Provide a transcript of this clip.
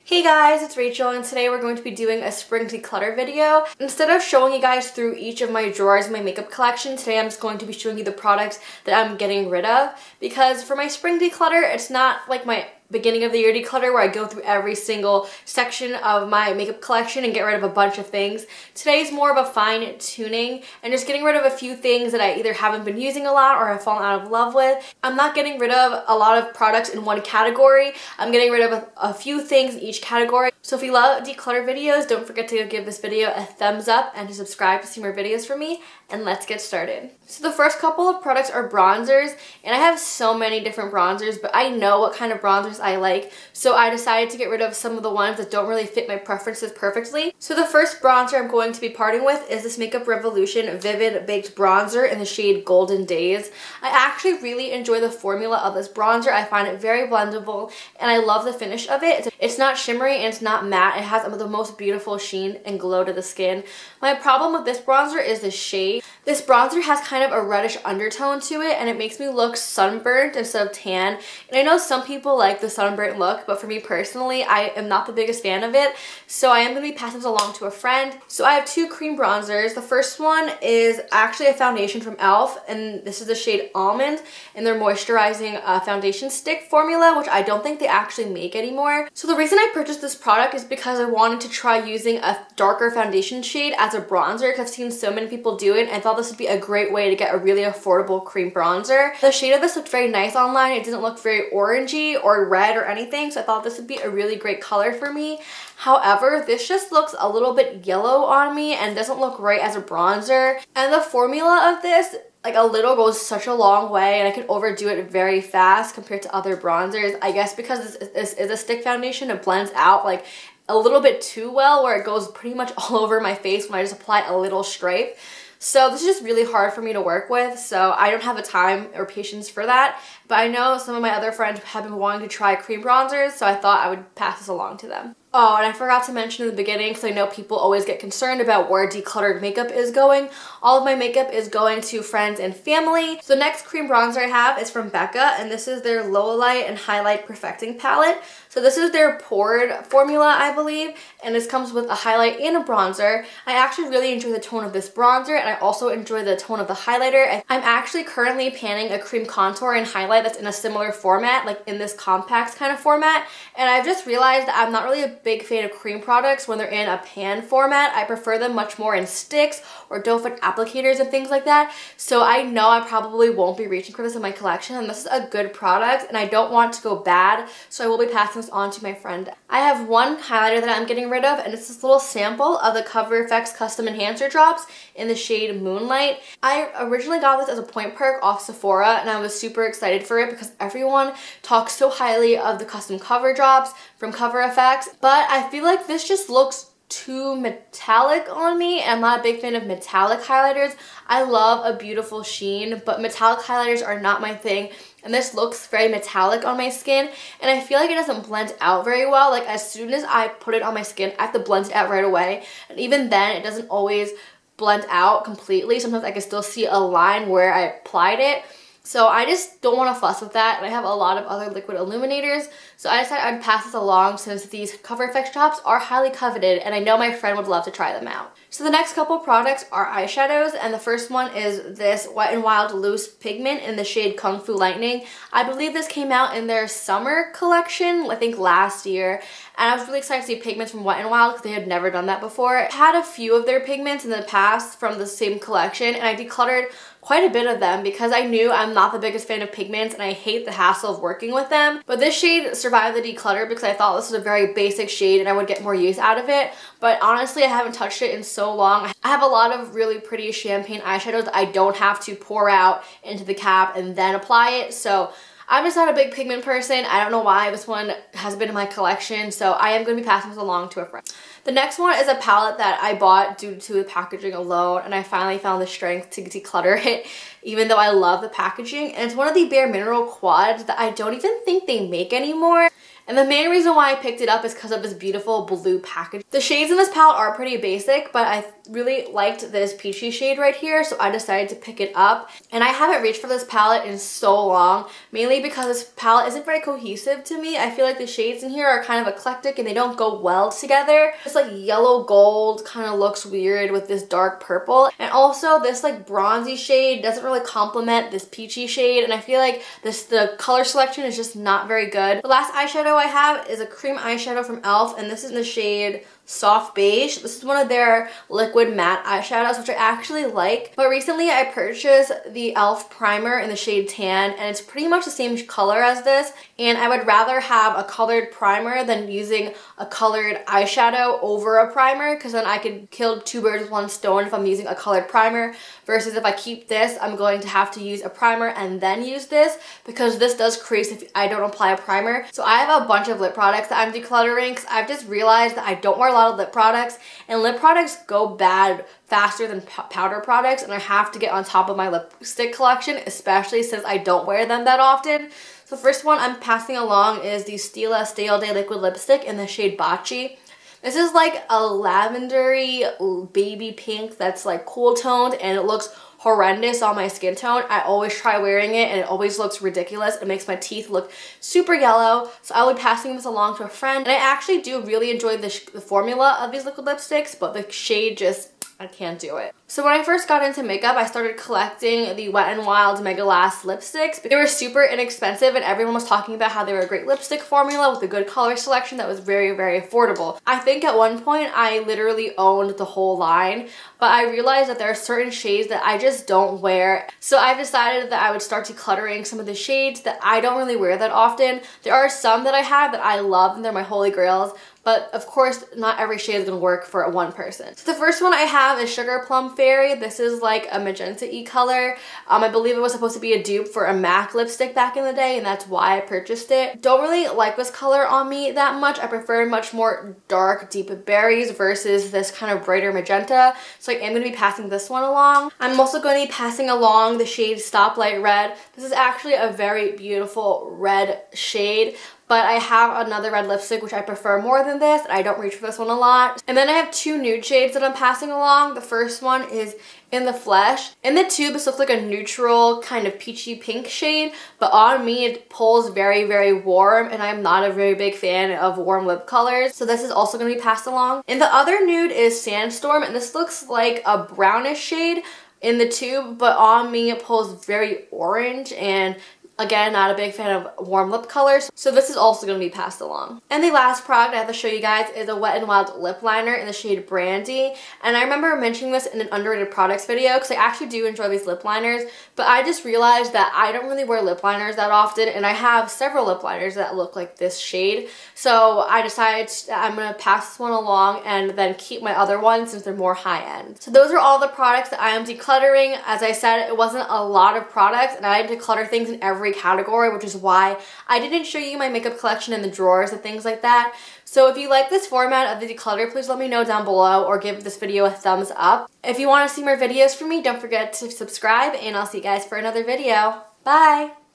Hey guys, it's Rachel and today we're going to be doing a spring declutter video. Instead of showing you guys through each of my drawers in my makeup collection, today I'm just going to be showing you the products that I'm getting rid of, because for my spring declutter, it's not like my beginning of the year declutter where I go through every single section of my makeup collection and get rid of a bunch of things. Today's more of a fine tuning and just getting rid of a few things that I either haven't been using a lot or have fallen out of love with. I'm not getting rid of a lot of products in one category. I'm getting rid of a few things in each category. So if you love declutter videos, don't forget to give this video a thumbs up and to subscribe to see more videos from me, and let's get started. So the first couple of products are bronzers, and I have so many different bronzers, but I know what kind of bronzers I like, so I decided to get rid of some of the ones that don't really fit my preferences perfectly. So the first bronzer I'm going to be parting with is this Makeup Revolution Vivid Baked Bronzer in the shade Golden Days. I actually really enjoy the formula of this bronzer. I find it very blendable, and I love the finish of it. It's not shimmery and it's not matte. It has the most beautiful sheen and glow to the skin. My problem with this bronzer is the shade. This bronzer has kind of a reddish undertone to it, and it makes me look sunburnt instead of tan. And I know some people like the sunburnt look, but for me personally, I am not the biggest fan of it. So I am going to be passing this along to a friend. So I have two cream bronzers. The first one is actually a foundation from e.l.f. and this is the shade Almond in their moisturizing foundation stick formula, which I don't think they actually make anymore. So the reason I purchased this product is because I wanted to try using a darker foundation shade as a bronzer, because I've seen so many people do it and I thought this would be a great way to get a really affordable cream bronzer. The shade of this looked very nice online. It didn't look very orangey or red or anything, so I thought this would be a really great color for me. However, this just looks a little bit yellow on me and doesn't look right as a bronzer. And the formula of this, like a little goes such a long way, and I could overdo it very fast compared to other bronzers. I guess because this is a stick foundation, it blends out like a little bit too well, where it goes pretty much all over my face when I just apply a little stripe. So this is just really hard for me to work with, so I don't have the time or patience for that. But I know some of my other friends have been wanting to try cream bronzers, so I thought I would pass this along to them. Oh, and I forgot to mention in the beginning, because I know people always get concerned about where decluttered makeup is going. All of my makeup is going to friends and family. So the next cream bronzer I have is from Becca, and this is their Low Light and Highlight Perfecting Palette. So this is their poured formula, I believe, and this comes with a highlight and a bronzer. I actually really enjoy the tone of this bronzer, and I also enjoy the tone of the highlighter. I'm actually currently panning a cream contour and highlight that's in a similar format, like in this compact kind of format, and I've just realized that I'm not really a big fan of cream products when they're in a pan format. I prefer them much more in sticks or doe foot applicators and things like that. So I know I probably won't be reaching for this in my collection, and this is a good product and I don't want to go bad, so I will be passing this on to my friend. I have one highlighter that I'm getting rid of, and it's this little sample of the Cover FX Custom Enhancer Drops in the shade Moonlight. I originally got this as a point perk off Sephora, and I was super excited for it because everyone talks so highly of the custom cover drops from Cover FX, but I feel like this just looks too metallic on me, and I'm not a big fan of metallic highlighters. I love a beautiful sheen, but metallic highlighters are not my thing, and this looks very metallic on my skin, and I feel like it doesn't blend out very well. Like as soon as I put it on my skin, I have to blend it out right away, and even then it doesn't always blend out completely. Sometimes I can still see a line where I applied it. So I just don't want to fuss with that, and I have a lot of other liquid illuminators, so I decided I'd pass this along since these Cover FX drops are highly coveted, and I know my friend would love to try them out. So the next couple products are eyeshadows, and the first one is this Wet n Wild Loose Pigment in the shade Kung Fu Lightning. I believe this came out in their summer collection, I think last year, and I was really excited to see pigments from Wet n Wild because they had never done that before. I had a few of their pigments in the past from the same collection, and I decluttered quite a bit of them because I knew I'm not the biggest fan of pigments and I hate the hassle of working with them. But this shade survived the declutter because I thought this was a very basic shade and I would get more use out of it. But honestly, I haven't touched it in so long. I have a lot of really pretty champagne eyeshadows that I don't have to pour out into the cap and then apply it. So I'm just not a big pigment person. I don't know why this one has been in my collection, so I am going to be passing this along to a friend. The next one is a palette that I bought due to the packaging alone, and I finally found the strength to declutter it, even though I love the packaging. And it's one of the Bare Mineral quads that I don't even think they make anymore. And the main reason why I picked it up is because of this beautiful blue package. The shades in this palette are pretty basic, but I really liked this peachy shade right here, so I decided to pick it up. And I haven't reached for this palette in so long, mainly because this palette isn't very cohesive to me. I feel like the shades in here are kind of eclectic and they don't go well together. This like yellow gold kind of looks weird with this dark purple, and also this like bronzy shade doesn't really complement this peachy shade, and I feel like the color selection is just not very good. The last eyeshadow I have is a cream eyeshadow from e.l.f. and this is in the shade Soft Beige. This is one of their liquid matte eyeshadows, which I actually like. But recently I purchased the e.l.f. primer in the shade Tan, and it's pretty much the same color as this, and I would rather have a colored primer than using a colored eyeshadow over a primer, because then I could kill two birds with one stone if I'm using a colored primer, versus if I keep this, I'm going to have to use a primer and then use this, because this does crease if I don't apply a primer. So I have a bunch of lip products that I'm decluttering, because I've just realized that I don't wear a lot of lip products, and lip products go bad faster than powder products, and I have to get on top of my lipstick collection, especially since I don't wear them that often. So the first one I'm passing along is the Stila Stay All Day Liquid Lipstick in the shade Bocce. This is like a lavendery baby pink that's like cool toned, and it looks horrendous on my skin tone. I always try wearing it and it always looks ridiculous. It makes my teeth look super yellow, so I will be passing this along to a friend. And I actually do really enjoy the formula of these liquid lipsticks, but the shade just, I can't do it. So when I first got into makeup, I started collecting the Wet n Wild Mega Last lipsticks. They were super inexpensive and everyone was talking about how they were a great lipstick formula with a good color selection that was very, very affordable. I think at one point I literally owned the whole line, but I realized that there are certain shades that I just don't wear. So I decided that I would start decluttering some of the shades that I don't really wear that often. There are some that I have that I love and they're my holy grails, but of course not every shade is going to work for one person. So the first one I have is Sugar Plum Fairy. This is like a magenta-y color. I believe it was supposed to be a dupe for a MAC lipstick back in the day, and that's why I purchased it. Don't really like this color on me that much. I prefer much more dark, deep berries versus this kind of brighter magenta. So I am going to be passing this one along. I'm also going to be passing along the shade Stoplight Red. This is actually a very beautiful red shade, but I have another red lipstick which I prefer more than this, and I don't reach for this one a lot. And then I have two nude shades that I'm passing along. The first one is In the Flesh. In the tube, this looks like a neutral kind of peachy pink shade, but on me it pulls very, very warm, and I'm not a very big fan of warm lip colors, so this is also going to be passed along. And the other nude is Sandstorm, and this looks like a brownish shade in the tube, but on me it pulls very orange, and again, not a big fan of warm lip colors, so this is also going to be passed along. And the last product I have to show you guys is a Wet n Wild lip liner in the shade Brandy. And I remember mentioning this in an underrated products video because I actually do enjoy these lip liners, but I just realized that I don't really wear lip liners that often, and I have several lip liners that look like this shade. So I decided that I'm going to pass this one along and then keep my other ones since they're more high-end. So those are all the products that I am decluttering. As I said, it wasn't a lot of products, and I didn't declutter things in every category, which is why I didn't show you my makeup collection in the drawers and things like that. So if you like this format of the declutter, please let me know down below or give this video a thumbs up. If you want to see more videos from me, don't forget to subscribe, and I'll see you guys for another video. Bye!